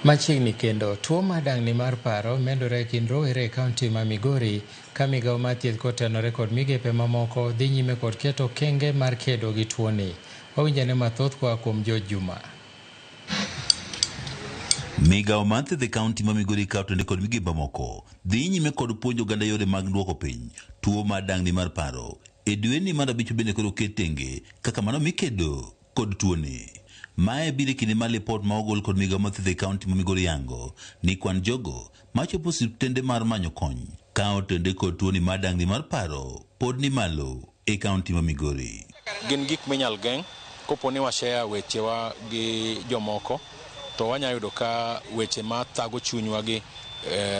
Machiegni kendo, tuo madang'ni mar paro medore e kind rowere e kaunti ma Migori ka migawo mar thieth kotenore kod migepe mamoko dhi nyime kod keto okenge mar kedo gi tuoni. Wawinjane mathoth koa kuom George Juma. Migawo mar thieth e kaunti ma Migori kautende kod migepe mamoko dhi nyime kod puonjo oganda yore mag duoko piny tuo madang'ni mar paro. E dweni mar abich bende koro oket tenge kaka mano mikedo kod tuoni. Mae biro kinde mar lipot ma ogol kod migawo mar thieth e kaunti ma Migori yango ni kwan jogo machopo osiptende mar manyo kony ka otende kod tuoni madang'ni mar paro pod ni malo e kaunti ma Migori. Gin gik minyal geng' kopo ni washare wechewa gi jomoko to wanyalo yudo ka weche ma thago chunywa gi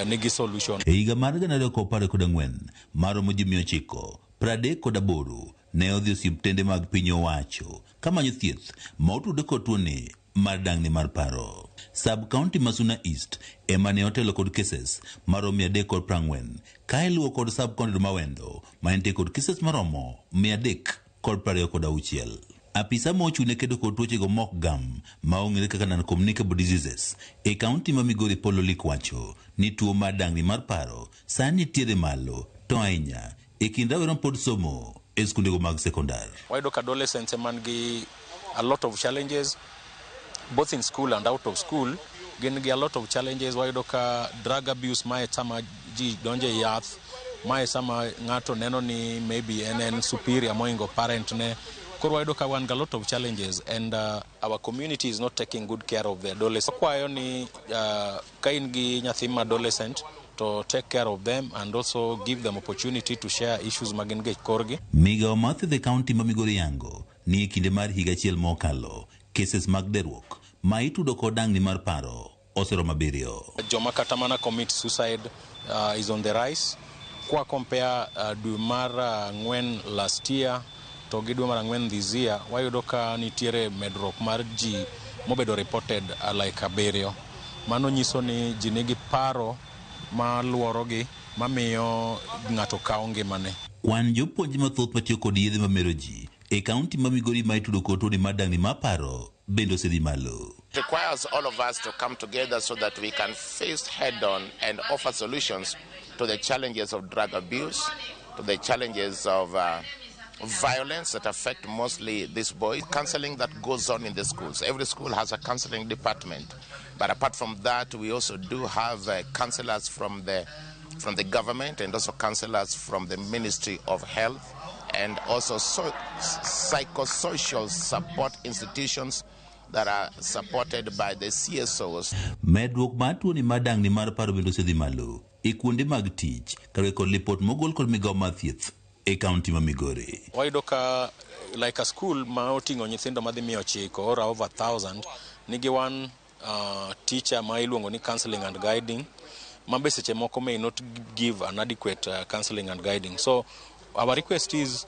nigi solution. E higa mar 2014 maromo ji 938 ne odhi osiptende mag piny owacho kamanyo thieth ma otude kod tuoni mar dang'ni mar paro. Sub County Masuna East ema ne otelo kod cases maromo 340 ka iluwo kod Sub County Mawendo ma entie kod cases maromo 326. Apisa ma ochune kedo kod tuochego mok gam ma ong'ere kaka non-communicable diseases e kaunti ma Migori Polo Lik wacho ni tuo mar dang'ni mar paro sani nitiere malo to ahinya e kind rawere pod somo e skundego mag sekondar. Wayudo ka adolescents man gi a lot of challenges both in school and out of school. Gin gi a lot of challenges. Wayudo ka drug abuse mae sama ji donje yath, mae sama ng'ato neno ni maybe en superior moingo parent ne. Koro wayudo ka wan ga lot of challenges and our community is not taking good care of the adolescents. Kwayo ni ka in gi nyathi ma adolescent to take care of them and also give them opportunity to share issues magin gi korgi. Migawo mar thieth e kaunti ma Migori yango ni e kinde mar higa achiel mokalo cases mag derruok ma itudo kod dang'ni mar paro oseromo 7. Joma kata mana commit suicide is on the rise. Kwa compare dwe mar 4 last year to gi dwe mar 4 this year, wayudo ka nitiere medruok mar ji mobedo reported like 7. Mano nyiso ni ji nigi paro ma luorogi mamiyo ng'ato kawo ngimane. Kwan jopuonj mathoth matiyo kod yedhe mamero ji e kaunti ma Migori ma itudo kod tuoni mar dang'ni mar paro bende osedhi malo. It requires all of us to come together so that we can face head-on and offer solutions to the challenges of drug abuse, to the challenges of violence that affect mostly these boys. Counseling that goes on in the schools. Every school has a counseling department. But apart from that, we also do have counselors from the government and also counselors from the Ministry of Health and also psychosocial support institutions that are supported by the CSOs. Medruok mar tuoni mar dang'ni mar paro bende osedhi malo e kuonde mag tich kaluwore kod lipot mogol kod migawo mar thieth e kaunti ma Migori. Wayudo ka like a school ma oting'o nyithindo madhi 900 or over 1,000 nigi one teacher ma iluongo ni counseling and guiding ma be seche moko may not give an adequate counseling and guiding. So our request is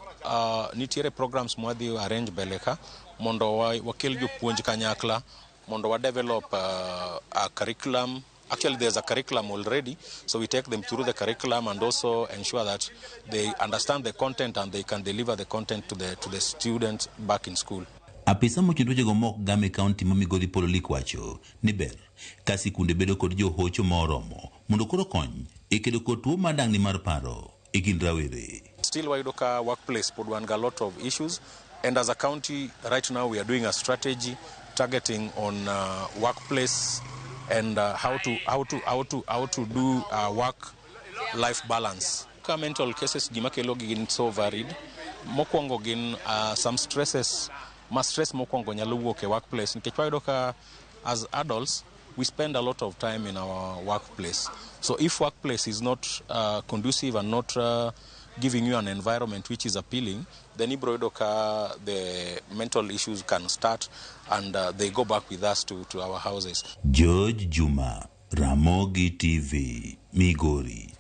nitiere programs mwadhi arrange beleka mondo wakel jopuonj kanyakla mondo wa develop a curriculum. Actually, there's a curriculum already, so we take them through the curriculum and also ensure that they understand the content and they can deliver the content to the students back in school. Apisa mochundochego mok game kaunti ma Migori Polo Lik wacho ni ber ka sikunde bedo kod johocho moromo mondo koro kony e kedo kod tuo mar dang'ni mar paro e kind rawere. Still wayudo ka workplace pod wan ga lot of issues, and as a county right now we are doing a strategy targeting on workplace and how to do work life balance. Mental cases gima kelo gin so varied. Mokwongo gin some stresses. Stress mokwongo nyalo wuok e workplace nikech wayudo ka as adults we spend a lot of time in our workplace. So if workplace is not conducive and not giving you an environment which is appealing, then the mental issues can start and they go back with us to our houses. George Juma, Ramogi TV, Migori.